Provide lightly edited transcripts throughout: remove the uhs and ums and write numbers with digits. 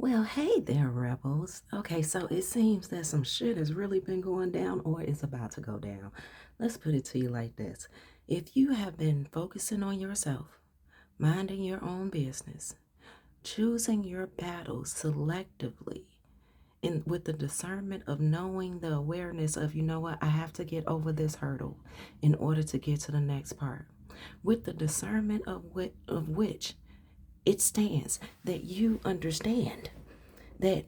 Well, hey there, rebels. Okay, so it seems that some shit has really been going down or is about to go down. Let's put it to you like this. If you have been focusing on yourself, minding your own business, choosing your battles selectively, and with the discernment of knowing the awareness of, you know what, I have to get over this hurdle in order to get to the next part. With the discernment of which it stands that you understand that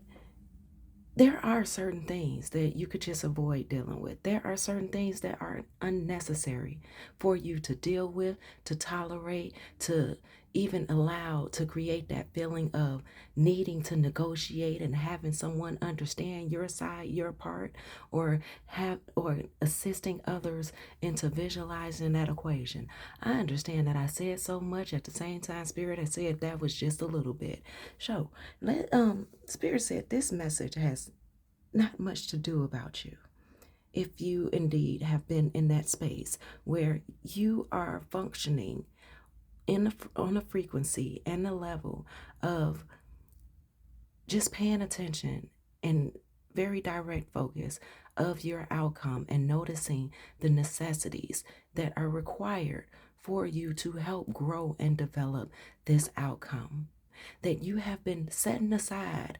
there are certain things that you could just avoid dealing with. There are certain things that are unnecessary for you to deal with, to tolerate, to even allow to create that feeling of needing to negotiate and having someone understand your side, your part, or assisting others into visualizing that equation. I understand that I said so much at the same time Spirit has said that was just a little bit. So Spirit said this message has not much to do about you. If you indeed have been in that space where you are functioning on a frequency and a level of just paying attention and very direct focus of your outcome and noticing the necessities that are required for you to help grow and develop this outcome, that you have been setting aside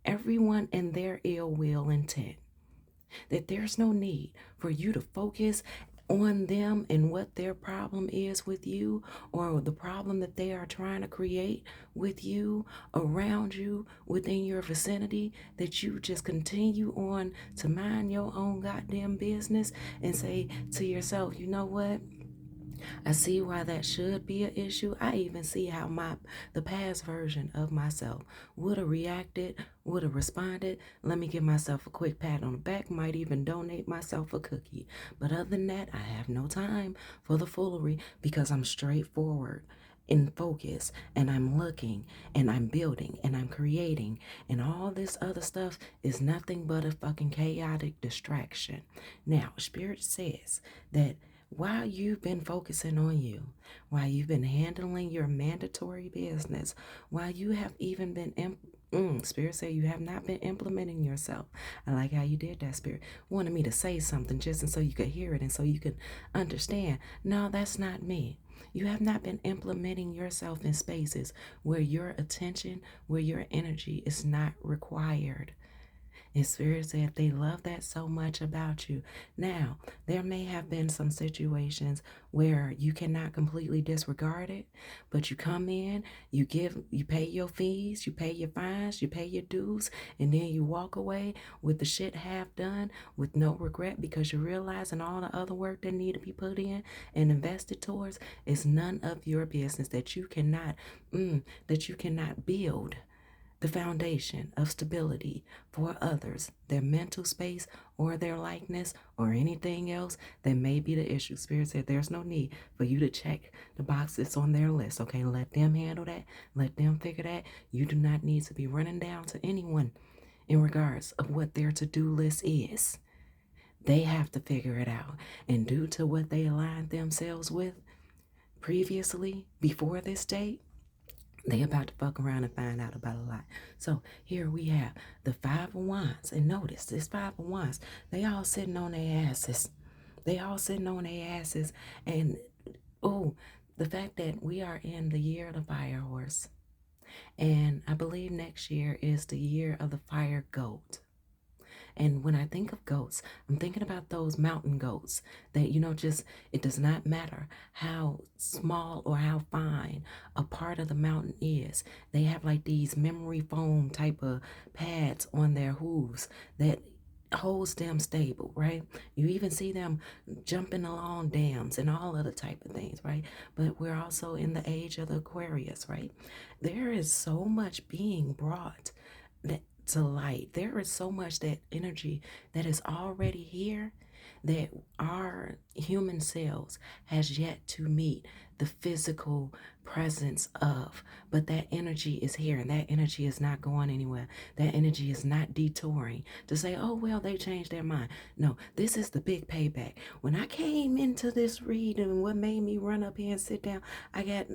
everyone and their ill will intent, that there's no need for you to focus on them and what their problem is with you, or the problem that they are trying to create with you, around you, within your vicinity, that you just continue on to mind your own goddamn business and say to yourself, you know what? I see why that should be an issue. I even see how the past version of myself would have reacted, would have responded. Let me give myself a quick pat on the back, might even donate myself a cookie. But other than that, I have no time for the foolery because I'm straightforward in focus and I'm looking and I'm building and I'm creating, and all this other stuff is nothing but a fucking chaotic distraction. Now, Spirit says that while you've been focusing on you, while you've been handling your mandatory business, while you have even been, Spirit say you have not been implementing yourself. I like how you did that, Spirit. Wanted me to say something just and so you could hear it and so you could understand. No, that's not me. You have not been implementing yourself in spaces where your attention, where your energy is not required. And Spirit said they love that so much about you. Now, there may have been some situations where you cannot completely disregard it, but you come in, you pay your fees, you pay your fines, you pay your dues, and then you walk away with the shit half done with no regret because you realize and all the other work that need to be put in and invested towards is none of your business, that you cannot build the foundation of stability for others, their mental space or their likeness or anything else that may be the issue. Spirit said there's no need for you to check the boxes on their list. Okay, let them handle that. Let them figure that. You do not need to be running down to anyone in regards of what their to-do list is. They have to figure it out. And due to what they aligned themselves with previously, before this date, they about to fuck around and find out about a lot. So here we have the Five of Wands. And notice this Five of Wands, they all sitting on their asses. They all sitting on their asses. And oh, the fact that we are in the year of the fire horse. And I believe next year is the year of the fire goat. And when I think of goats, I'm thinking about those mountain goats that, just it does not matter how small or how fine a part of the mountain is. They have like these memory foam type of pads on their hooves that holds them stable, right? You even see them jumping along dams and all other type of things, right? But we're also in the age of the Aquarius, right? There is so much being brought that to light. There is so much that energy that is already here that our human cells has yet to meet the physical presence of, but that energy is here and that energy is not going anywhere. That energy is not detouring to say, oh well, they changed their mind. No, this is the big payback. When I came into this reading, and what made me run up here and sit down, I got,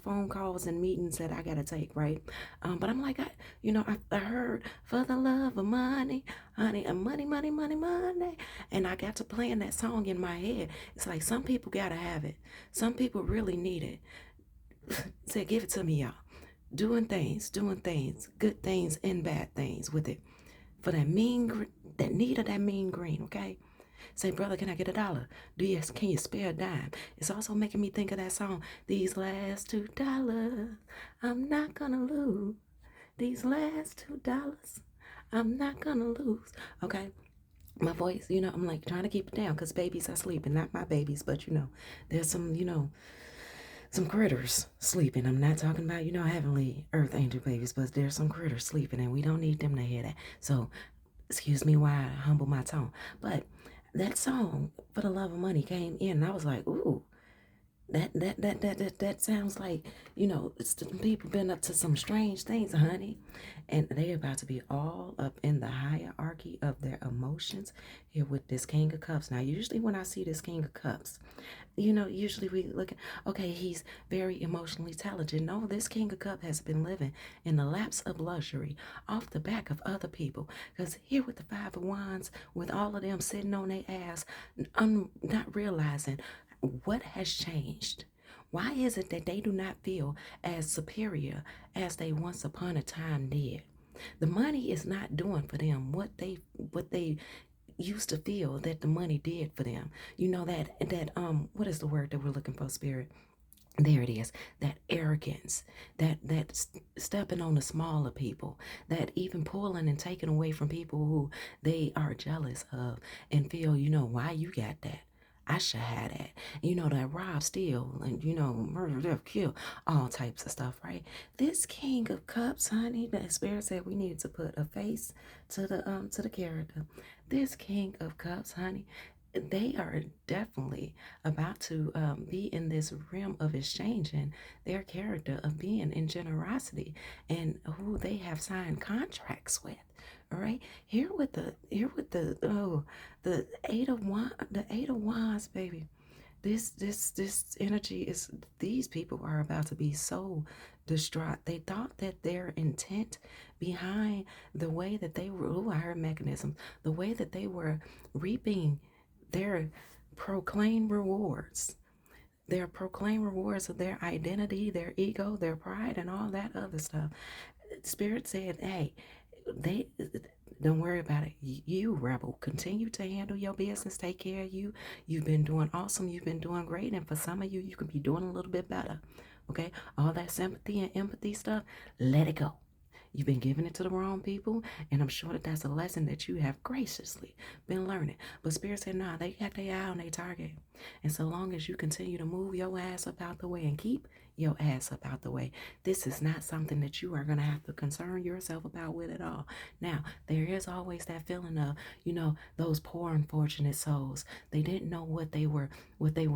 phone calls and meetings that I gotta take, right? But I'm like, I heard for the love of money, honey, and money, money, money, money. And I got to playing that song in my head. It's like some people gotta have it. Some people really need it. Say, give it to me, y'all. Doing things, good things and bad things with it. For that that need of that mean green, okay? Say, brother, can I get $1? Can you spare a dime? It's also making me think of that song, These Last $2, I'm not gonna lose. These last $2, I'm not gonna lose. Okay, my voice, I'm like trying to keep it down because babies are sleeping, not my babies, but there's some critters sleeping. I'm not talking about, heavenly earth angel babies, but there's some critters sleeping and we don't need them to hear that. So, excuse me while I humble my tone. But that song, For the Love of Money, came in and I was like, ooh, that sounds like, it's the people been up to some strange things, honey. And they about to be all up in the hierarchy of their emotions here with this King of Cups. Now, usually when I see this King of Cups, usually we look at, okay, he's very emotionally intelligent. No, this King of Cup has been living in the laps of luxury off the back of other people. Because here with the Five of Wands, with all of them sitting on their ass, not realizing what has changed. Why is it that they do not feel as superior as they once upon a time did? The money is not doing for them what they used to feel that the money did for them. That what is the word that we're looking for, spirit? There it is. That arrogance, that stepping on the smaller people, that even pulling and taking away from people who they are jealous of and feel, why you got that? I should have that. That rob, steal, and murder, death, kill, all types of stuff, right? This King of Cups, honey, the spirit said we needed to put a face to the character. This King of Cups, honey, they are definitely about to be in this realm of exchanging their character of being in generosity and who they have signed contracts with. All right, the eight of wands, baby. This energy is, these people are about to be so distraught. They thought that their intent behind the way that they were, I heard mechanisms, the way that they were reaping their proclaimed rewards, their proclaimed rewards of their identity, their ego, their pride, and all that other stuff. Spirit said, hey, they don't worry about it. You, rebel, continue to handle your business, take care of you. You've been doing awesome, you've been doing great, and for some of you, you could be doing a little bit better. Okay, all that sympathy and empathy stuff, let it go. You've been giving it to the wrong people, and I'm sure that that's a lesson that you have graciously been learning. But Spirit said, nah, they got their eye on their target. And so long as you continue to move your ass up out the way and keep your ass up out the way, this is not something that you are going to have to concern yourself about with at all. Now, there is always that feeling of, those poor unfortunate souls. They didn't know what they were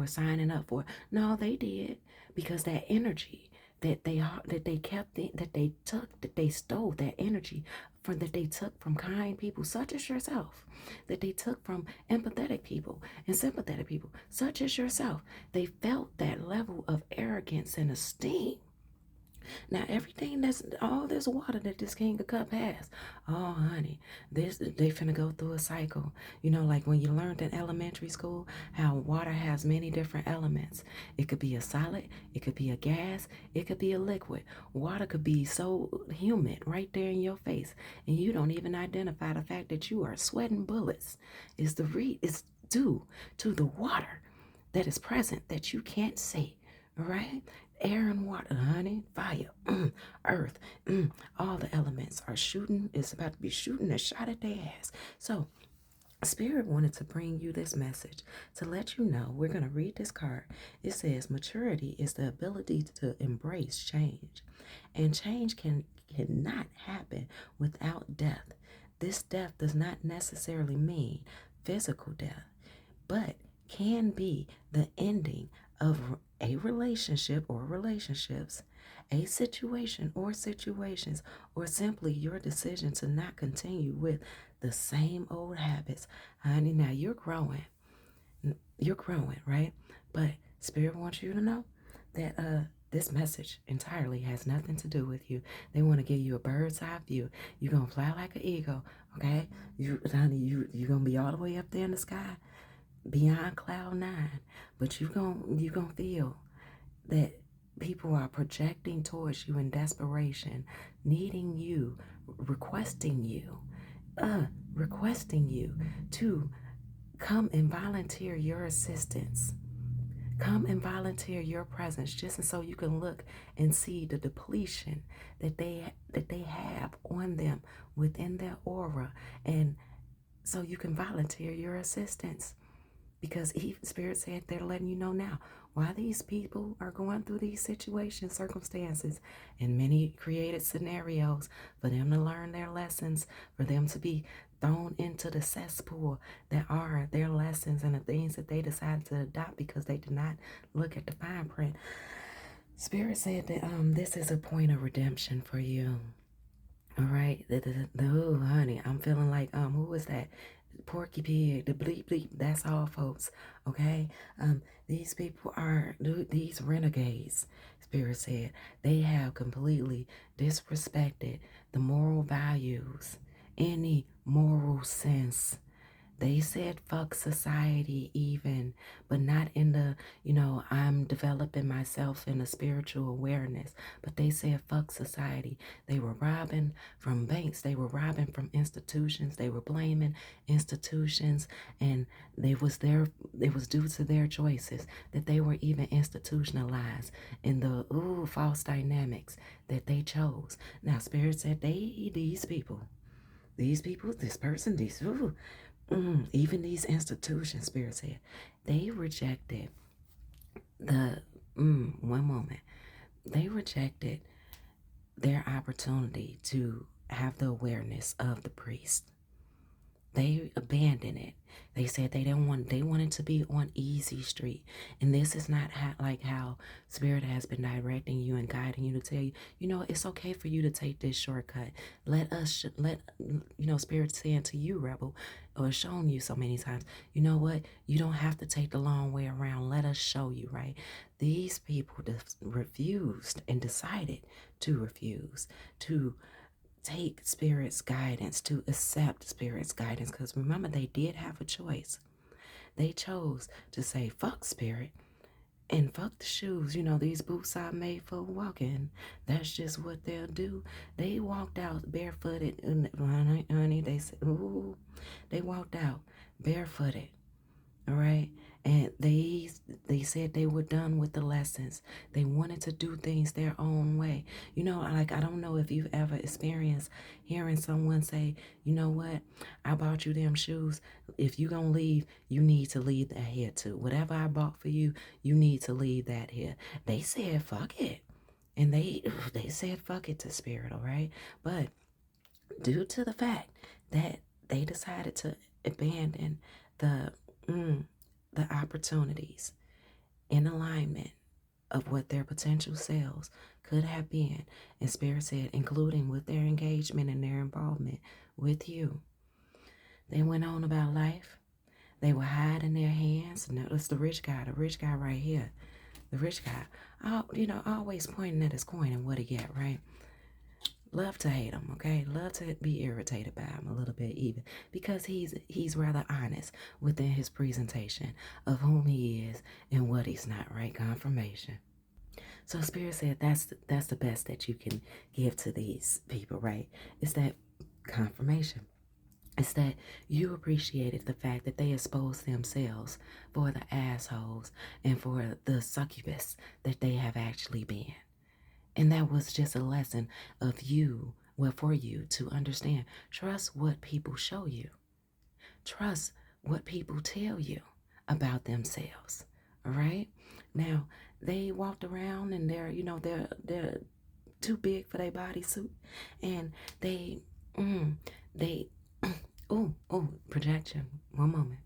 signing up for. No, they did, because that energy that they stole that energy from, that they took from kind people such as yourself, that they took from empathetic people and sympathetic people such as yourself. They felt that level of arrogance and esteem. Now everything, that's all this water that this King of Cup has. Oh honey, they finna go through a cycle. Like when you learned in elementary school how water has many different elements. It could be a solid, it could be a gas, it could be a liquid. Water could be so humid right there in your face, and you don't even identify the fact that you are sweating bullets. It's due to the water that is present that you can't see. All right? Air and water, honey, fire, earth, all the elements are shooting. It's about to be shooting a shot at their ass. So, Spirit wanted to bring you this message to let you know. We're going to read this card. It says, maturity is the ability to embrace change, and change cannot happen without death. This death does not necessarily mean physical death, but can be the ending of a relationship or relationships, a situation or situations, or simply your decision to not continue with the same old habits. Honey, now you're growing. You're growing, right? But Spirit wants you to know that this message entirely has nothing to do with you. They want to give you a bird's eye view. You're gonna fly like an eagle, okay? Honey, you're gonna be all the way up there in the sky, beyond cloud 9. But you gonna feel that people are projecting towards you in desperation, needing you, requesting you, requesting you to come and volunteer your assistance. Come and volunteer your presence just so you can look and see the depletion that they have on them within their aura, and so you can volunteer your assistance. Because Spirit said they're letting you know now why these people are going through these situations, circumstances, and many created scenarios for them to learn their lessons, for them to be thrown into the cesspool that are their lessons and the things that they decided to adopt because they did not look at the fine print. Spirit said that this is a point of redemption for you. All right. Oh, honey, I'm feeling like who was that? Porky Pig, the bleep bleep. That's all, folks. Okay. These people are these renegades. Spirit said they have completely disrespected the moral values, any moral sense. They said fuck society even, but not in the, I'm developing myself in a spiritual awareness. But they said fuck society. They were robbing from banks. They were robbing from institutions. They were blaming institutions, and it was due to their choices that they were even institutionalized in the false dynamics that they chose. Now Spirit said these people, this person, even these institutions, Spirit said, they rejected one moment, they rejected their opportunity to have the awareness of the priest. They abandoned it. They said they wanted to be on easy street. And this is not how Spirit has been directing you and guiding you to tell you, it's okay for you to take this shortcut. Spirit saying to you, rebel, or shown you so many times, you know what? You don't have to take the long way around. Let us show you, right? These people refused and decided to refuse to take Spirit's guidance, to accept Spirit's guidance. Because remember, they did have a choice. They chose to say, fuck Spirit and fuck the shoes. These boots are made for walking. That's just what they'll do. They walked out barefooted. And honey, they said, ooh, they walked out barefooted. All right. And they said they were done with the lessons. They wanted to do things their own way. Like, I don't know if you've ever experienced hearing someone say, you know what, I bought you them shoes. If you gonna leave, you need to leave that here too. Whatever I bought for you, you need to leave that here. They said fuck it. And they said fuck it to Spirit, all right? But due to the fact that they decided to abandon the the opportunities in alignment of what their potential selves could have been, and Spirit said, including with their engagement and their involvement with you, they went on about life. They were hiding their hands. And it's the rich guy right here. The rich guy, always pointing at his coin and what he get, right? Love to hate him, okay? Love to be irritated by him a little bit even, because he's rather honest within his presentation of whom he is and what he's not, right? Confirmation. So Spirit said that's the best that you can give to these people, right? It's that confirmation. It's that you appreciated the fact that they exposed themselves for the assholes and for the succubus that they have actually been. And that was just a lesson of you, well, for you to understand. Trust what people show you. Trust what people tell you about themselves. All right? Now, they walked around and they're too big for their bodysuit. And they, oh, projection. One moment.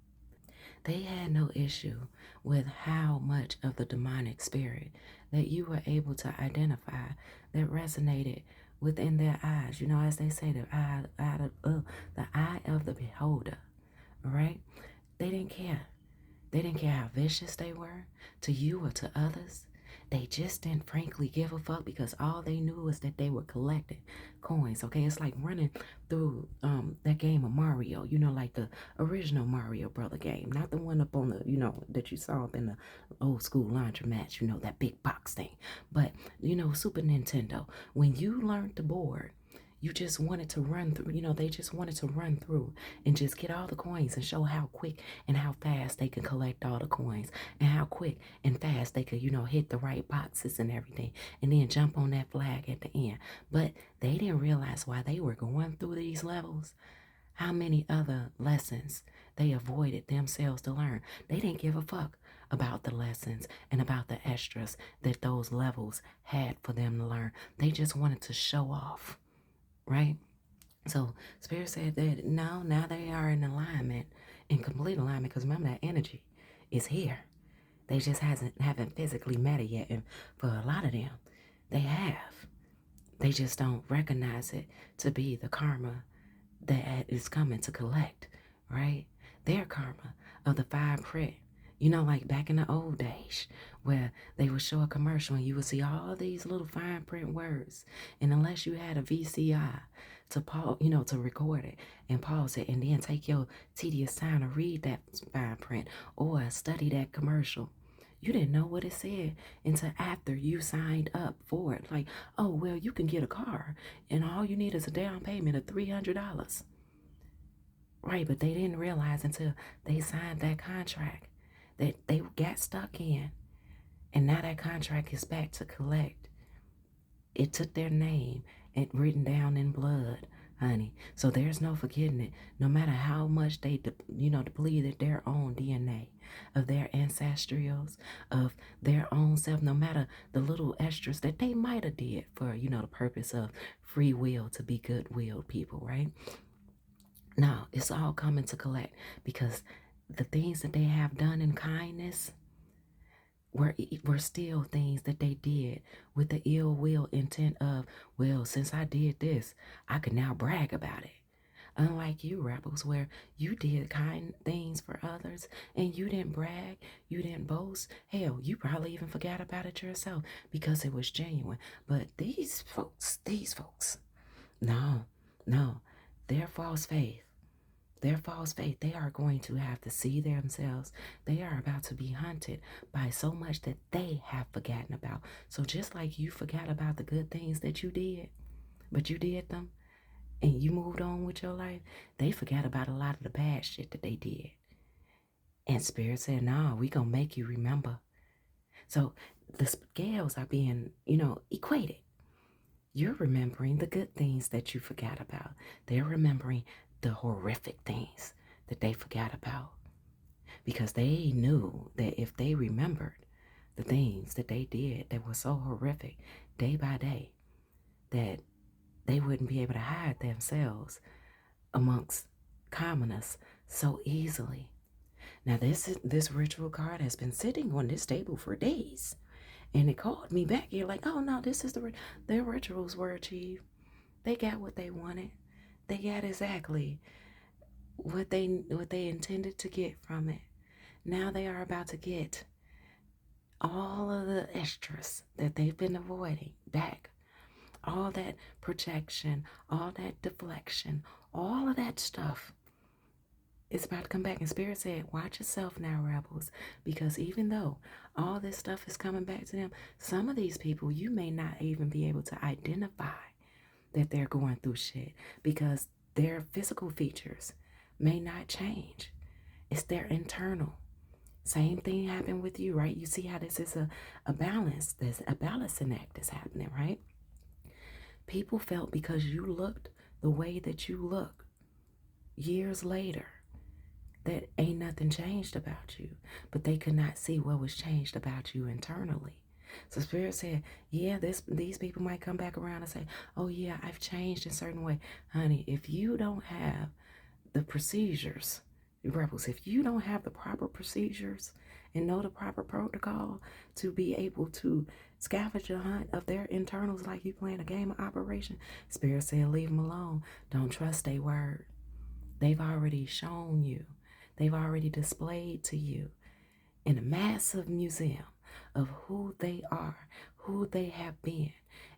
They had no issue with how much of the demonic spirit that you were able to identify that resonated within their eyes. You know, as they say, the eye of the beholder, right? They didn't care. They didn't care how vicious they were to you or to others. They just didn't frankly give a fuck because all they knew was that they were collecting coins. Okay, it's like running through that game of Mario, you know, like the original Mario Brother game, not the one up on the, you know, that you saw up in the old school laundromat, you know, that big box thing. But, you know, Super Nintendo, when you learned the board, you just wanted to run through, you know, they just wanted to run through and just get all the coins and show how quick and how fast they could collect all the coins and how quick and fast they could, you know, hit the right boxes and everything and then jump on that flag at the end. But they didn't realize why they were going through these levels, how many other lessons they avoided themselves to learn. They didn't give a fuck about the lessons and about the extras that those levels had for them to learn. They just wanted to show off, right? So Spirit said that now they are in alignment, in complete alignment, because remember that energy is here. They just haven't physically met it yet. And for a lot of them, they have. They just don't recognize it to be the karma that is coming to collect, right? Their karma of the fine print. You know, like back in the old days where they would show a commercial and you would see all these little fine print words. And unless you had a VCI to pause, you know, to record it and pause it and then take your tedious time to read that fine print or study that commercial, you didn't know what it said until after you signed up for it. Like, oh, well, you can get a car and all you need is a down payment of $300. Right, but they didn't realize until they signed that contract that they got stuck in. And now that contract is back to collect. It took their name and written down in blood, honey. So there's no forgetting it. No matter how much they, depleted their own DNA of their ancestrals, of their own self, no matter the little extras that they might have did for, the purpose of free will to be good-willed people, right? No, it's all coming to collect because the things that they have done in kindness were still things that they did with the ill will intent of, well, since I did this, I can now brag about it. Unlike you, rebels, where you did kind things for others and you didn't brag, you didn't boast. Hell, you probably even forgot about it yourself because it was genuine. But these folks, no, no, their false faith. Their false faith, they are going to have to see themselves. They are about to be hunted by so much that they have forgotten about. So just like you forgot about the good things that you did, but you did them and you moved on with your life, they forgot about a lot of the bad shit that they did. And Spirit said, nah, we gonna make you remember. So the scales are being, equated. You're remembering the good things that you forgot about. They're remembering the horrific things that they forgot about because they knew that if they remembered the things that they did that were so horrific day by day, that they wouldn't be able to hide themselves amongst commoners so easily. Now this ritual card has been sitting on this table for days. And it called me back here like, oh no, this is their rituals were achieved. They got what they wanted. They got exactly what they intended to get from it. Now they are about to get all of the extras that they've been avoiding back. All that projection, all that deflection, all of that stuff is about to come back. And Spirit said, watch yourself now, rebels, because even though all this stuff is coming back to them, some of these people you may not even be able to identify that they're going through shit because their physical features may not change. It's their internal. Same thing happened with you, right? You see how this is a balance. There's a balancing act that's happening, right? People felt because you looked the way that you look years later that ain't nothing changed about you, but they could not see what was changed about you internally. So Spirit said, yeah, these people might come back around and say, oh yeah, I've changed in a certain way. Honey, if you don't have the procedures Rebels, if you don't have the proper procedures and know the proper protocol to be able to scavenger hunt of their internals like you playing a game of Operation, Spirit said leave them alone. Don't trust their word. They've already shown you. They've already displayed to you in a massive museum of who they are, who they have been.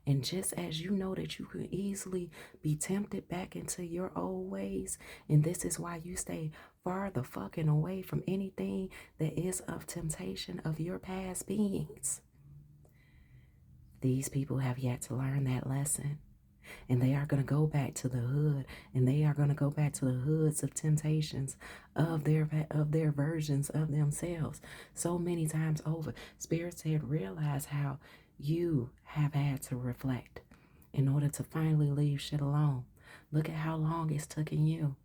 And just as you know that you could easily be tempted back into your old ways, and this is why you stay far the fucking away from anything that is of temptation of your past beings. These people have yet to learn that lesson. And they are going to go back to the hood, and they are going to go back to the hoods of temptations of their versions of themselves so many times over. Spirit said realize how you have had to reflect in order to finally leave shit alone. Look at how long it's taken you,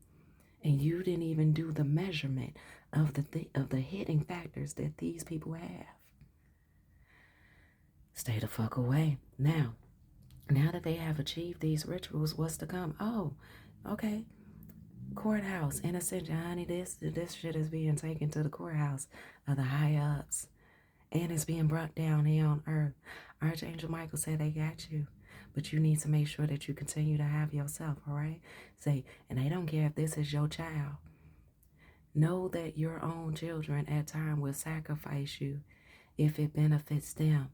and you didn't even do the measurement of the hitting factors that these people have. Stay the fuck away. Now that they have achieved these rituals, what's to come? Oh, okay. Courthouse, innocent, honey. This shit is being taken to the courthouse of the high ups, and it's being brought down here on earth. Archangel Michael said they got you, but you need to make sure that you continue to have yourself. All right. Say, and they don't care if this is your child. Know that your own children at time will sacrifice you if it benefits them.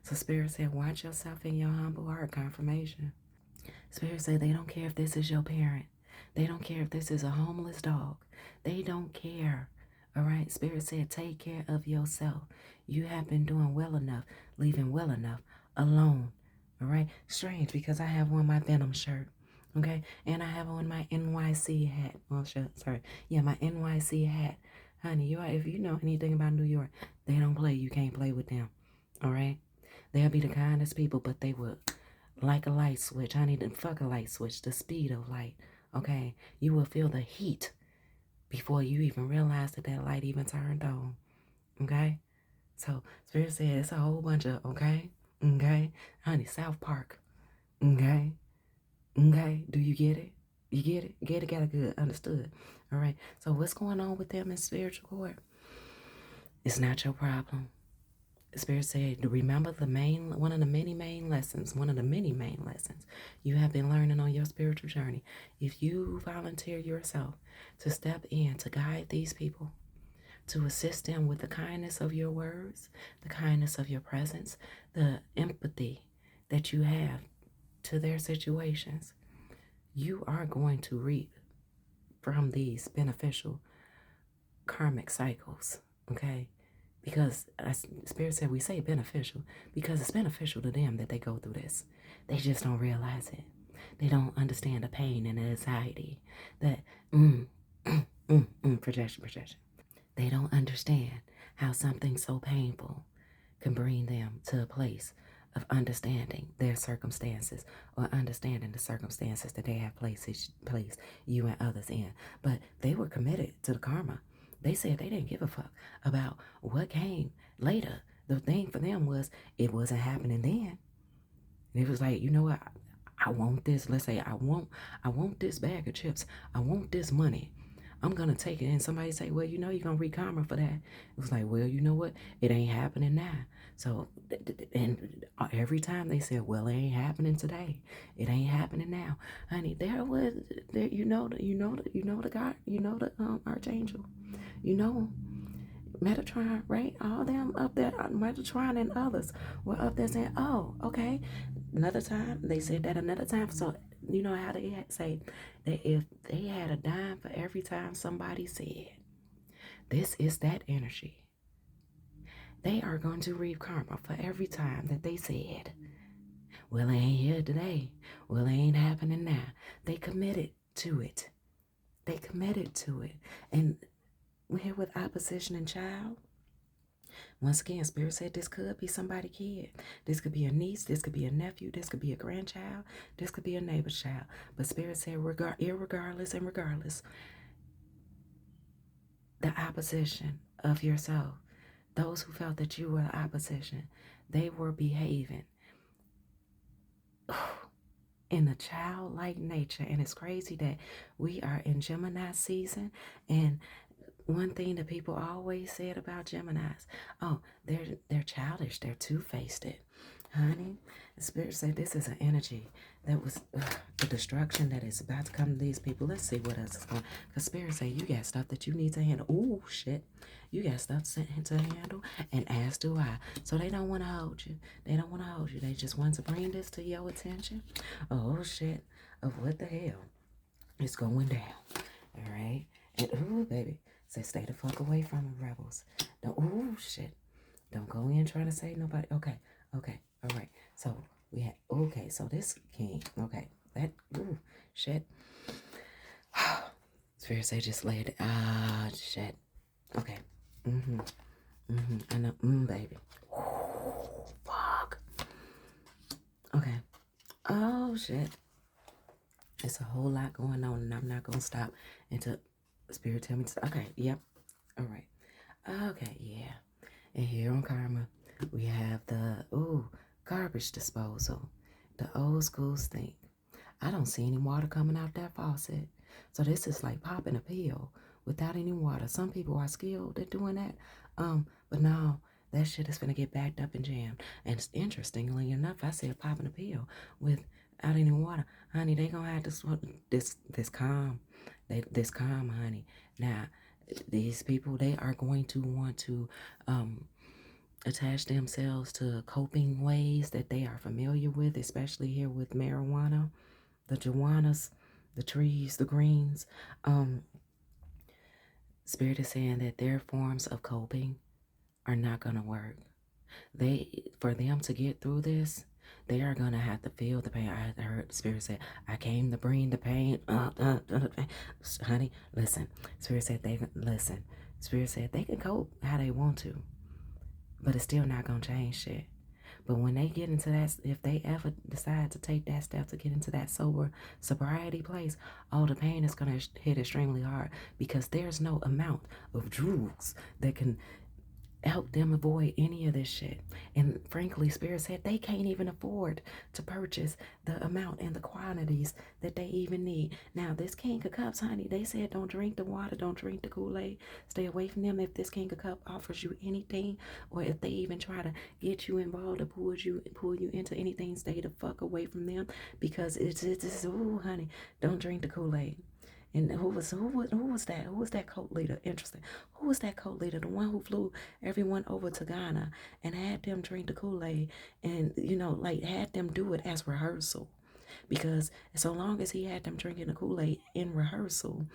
So Spirit said, watch yourself in your humble heart. Confirmation. Spirit said they don't care if this is your parent. They don't care if this is a homeless dog. They don't care. All right. Spirit said, take care of yourself. You have been doing well enough, leaving well enough alone. All right. Strange because I have on my Venom shirt. Okay. And I have on my NYC hat. Well, sorry. Yeah, my NYC hat. Honey, if you know anything about New York, they don't play. You can't play with them. All right. They'll be the kindest people, but they will like a light switch. Honey, then fuck a light switch. The speed of light. Okay. You will feel the heat before you even realize that light even turned on. Okay. So Spirit said it's a whole bunch of, okay. Honey, South Park. Okay. Do you get it? You get it? Get it, got it good. Understood. All right. So what's going on with them in spiritual court? It's not your problem. Spirit said to remember one of the many main lessons you have been learning on your spiritual journey. If you volunteer yourself to step in to guide these people, to assist them with the kindness of your words, the kindness of your presence, the empathy that you have to their situations, you are going to reap from these beneficial karmic cycles, okay? Because Spirit said we say beneficial because it's beneficial to them that they go through this. They just don't realize it. They don't understand the pain and the anxiety that projection. They don't understand how something so painful can bring them to a place of understanding their circumstances or understanding the circumstances that they have placed you and others in. But they were committed to the karma. They said they didn't give a fuck about what came later. The thing for them was it wasn't happening then. And it was like, you know what? I want this. Let's say I want this bag of chips. I want this money. I'm going to take it. And somebody say, well, you know, you're going to read karma for that. It was like, well, you know what? It ain't happening now. So, and every time they said, well, it ain't happening today. It ain't happening now. Honey, there, you know the God, you know the archangel, you know, Metatron, right? All them up there, Metatron and others were up there saying, oh, okay. Another time, they said that another time. So, you know how they say that if they had a dime for every time somebody said, this is that energy, they are going to reap karma for every time that they said, well, it ain't here today. Well, it ain't happening now. They committed to it. And we're here with opposition and child. Once again, Spirit said this could be somebody's kid. This could be a niece. This could be a nephew. This could be a grandchild. This could be a neighbor's child. But Spirit said irregardless and regardless, the opposition of yourself, those who felt that you were the opposition, they were behaving in a childlike nature. And it's crazy that we are in Gemini season. And one thing that people always said about Geminis, oh, they're childish, they're two-faced. Honey, the spirit said this is an energy that was the destruction that is about to come to these people. Let's see what else is going. Because spirit say you got stuff that you need to handle. Oh shit, you got stuff to handle, and as do I. So they don't want to hold you. They don't want to hold you. They just want to bring this to your attention. Oh shit, of what the hell is going down. All right, and ooh baby, say stay the fuck away from them rebels. Don't, ooh shit, don't go in trying to say nobody. Okay, okay. All right, so we had, okay, so this king, okay, that, ooh, shit. Spirit say just lay it, shit. Okay, I know, baby. Ooh, fuck. Okay, oh, shit. It's a whole lot going on, and I'm not gonna stop until Spirit tell me to, okay, yep, all right. Okay, yeah. And here on Karma, we have the, garbage disposal. The old school stink. I don't see any water coming out that faucet. So this is like popping a pill without any water. Some people are skilled at doing that. But no, that shit is gonna get backed up and jammed. And interestingly enough, I said popping a pill without any water. Honey, they gonna have this calm. This calm, honey. Now, these people, they are going to want to attach themselves to coping ways that they are familiar with, especially here with marijuana, the juanas, the trees, the greens. Spirit is saying that their forms of coping are not going to work. For them to get through this, they are going to have to feel the pain. I heard the Spirit say, I came to bring the pain. Honey, listen. Spirit said listen. Spirit said they can cope how they want to, but it's still not going to change shit. But when they get into that, if they ever decide to take that step to get into that sobriety place, the pain is going to hit extremely hard, because there's no amount of drugs that can help them avoid any of this shit. And frankly, Spirit said they can't even afford to purchase the amount and the quantities that they even need. Now, this King of Cups, honey, they said don't drink the water, don't drink the Kool-Aid, stay away from them. If this King of Cups offers you anything, or if they even try to get you involved or pull you into anything, stay the fuck away from them, because it's ooh, honey, don't drink the Kool-Aid. And who was that? Who was that cult leader? Interesting. Who was that cult leader? The one who flew everyone over to Ghana and had them drink the Kool-Aid, and like had them do it as rehearsal. Because so long as he had them drinking the Kool-Aid in rehearsal,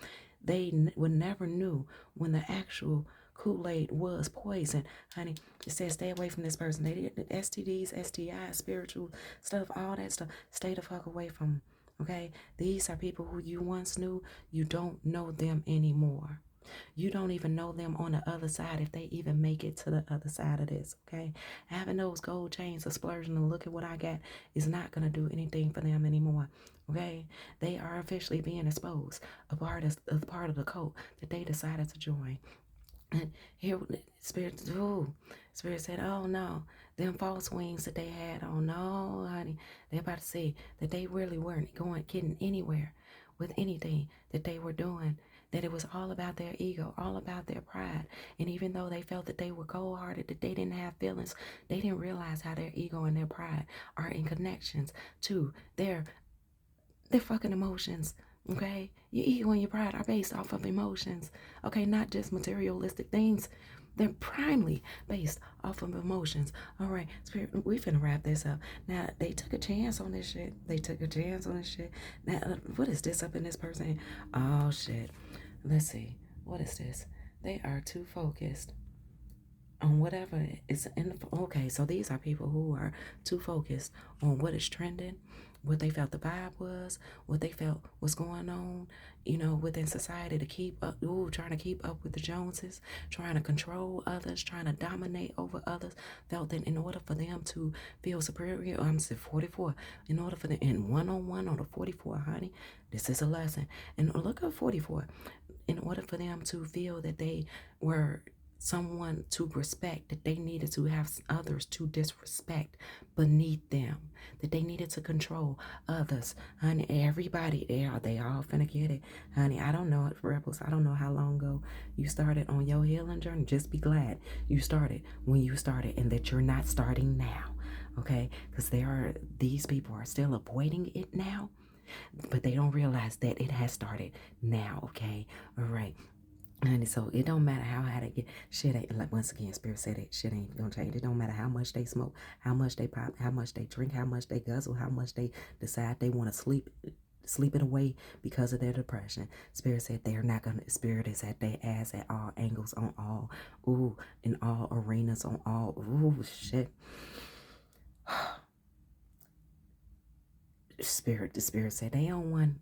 they would never knew when the actual Kool-Aid was poison. Honey, it says stay away from this person. They did STDs, STIs, spiritual stuff, all that stuff. Stay the fuck away from them. Okay, these are people who you once knew. You don't know them anymore. You don't even know them on the other side, if they even make it to the other side of this. Okay, having those gold chains, a splurging, and look at what I got is not going to do anything for them anymore. Okay, they are officially being exposed, a part of the cult that they decided to join. And here, Spirit said, oh no, them false wings that they had on, no, honey, they're about to see that they really weren't getting anywhere with anything that they were doing, that it was all about their ego, all about their pride. And even though they felt that they were cold-hearted, that they didn't have feelings, they didn't realize how their ego and their pride are in connections to their fucking emotions. Okay, your ego and your pride are based off of emotions. Okay, not just materialistic things. They're primarily based off of emotions. All right, Spirit, we finna wrap this up. Now, they took a chance on this shit. Now, what is this up in this person? Oh, shit. Let's see. What is this? They are too focused on whatever is in the, okay, so these are people who are too focused on what is trending, what they felt the vibe was, what they felt was going on, within society, to keep up, trying to keep up with the Joneses, trying to control others, trying to dominate over others, felt that in order for them to feel superior, I'm saying 44, in order for them, in one-on-one on the 44, honey, this is a lesson. And look at 44, in order for them to feel that they were someone to respect, that they needed to have others to disrespect beneath them, that they needed to control others. Honey, everybody, they all finna get it. Honey, I don't know it, Rebels. I don't know how long ago you started on your healing journey. Just be glad you started when you started and that you're not starting now. Okay? Because these people are still avoiding it now, but they don't realize that it has started now. Okay? All right. And so it don't matter how high they get. Shit ain't, like, once again, Spirit said it. Shit ain't gonna change. It don't matter how much they smoke, how much they pop, how much they drink, how much they guzzle, how much they decide they want to sleep it away because of their depression. Spirit said they're not gonna. Spirit is at their ass at all angles, on all, in all arenas, on all, shit. The spirit said they on one,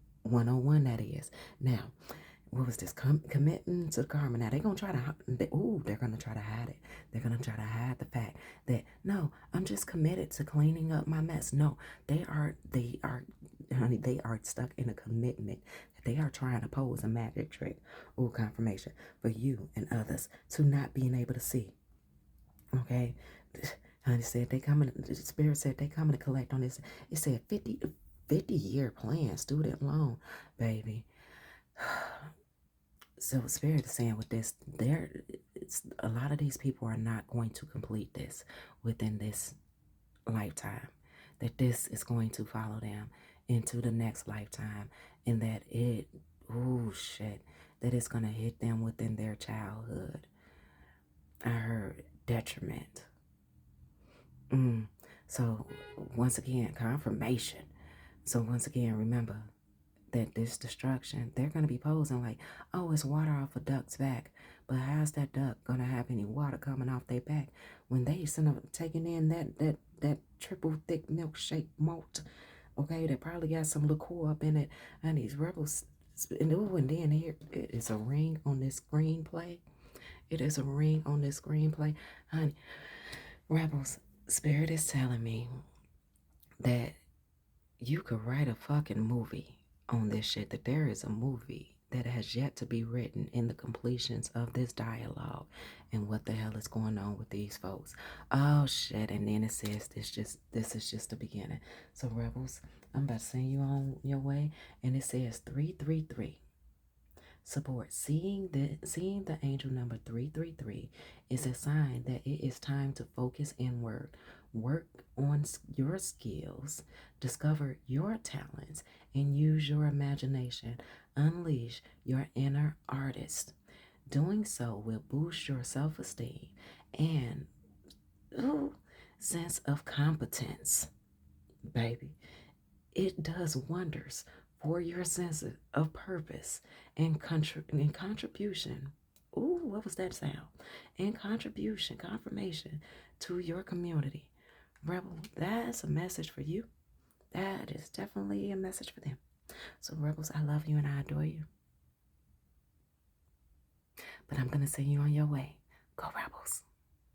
that is. Now, what was this? Committing to karma. Now they're gonna try to. They're gonna try to hide it. They're gonna try to hide the fact that, no, I'm just committed to cleaning up my mess. No, they are. Honey, they are stuck in a commitment. They are trying to pose a magic trick. Confirmation for you and others to not being able to see. Okay, honey said they coming. The spirit said they coming to collect on this. It said 50-year plan, student loan, baby. So Spirit is saying with this, it's a lot of these people are not going to complete this within this lifetime. That this is going to follow them into the next lifetime, and that that it's gonna hit them within their childhood. I heard detriment. So once again, confirmation. So once again, remember that this destruction, they're going to be posing like, oh, it's water off a duck's back. But how's that duck going to have any water coming off their back when they taking in that triple thick milkshake malt? Okay, that probably got some liqueur up in it. And these rebels, and then here, it is a ring on this screenplay. It is a ring on this screenplay. Honey, rebels, Spirit is telling me that you could write a fucking movie on this shit, that there is a movie that has yet to be written in the completions of this dialogue and what the hell is going on with these folks. Oh shit. And then it says this is just the beginning. So rebels, I'm about to send you on your way, and it says 333 support. Seeing the angel number 333 is a sign that it is time to focus inward, work on your skills, discover your talents, and use your imagination. Unleash your inner artist. Doing so will boost your self-esteem and sense of competence, baby. It does wonders for your sense of purpose and contribution. Ooh, what was that sound? And contribution, confirmation to your community. Rebel, that's a message for you. That is definitely a message for them. So, Rebels, I love you and I adore you. But I'm going to send you on your way. Go, Rebels.